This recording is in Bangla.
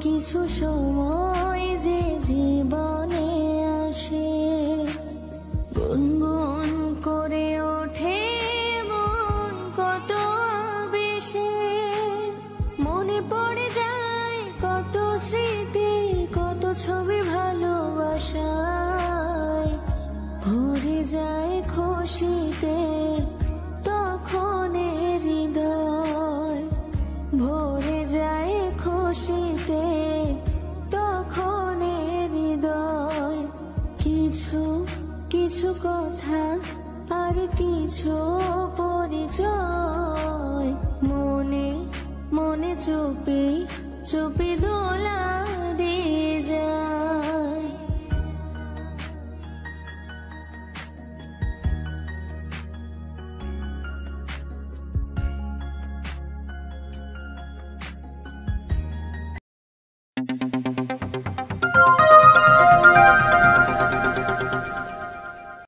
কিছু সময় যে জীবনে আসে, গুনগুন করে ওঠে মন কত বেশি, মনে পড়ে যায় কত স্মৃতি, কত ছবি ভালোবাসায়, ভরে যায় খুশিতে তখন হৃদয়, ভরে যায় খুশিতে তখন হৃদয়। কিছু কিছু কথা আর কিছু পরিচয়, মনে মনে চুপি চুপি দোলা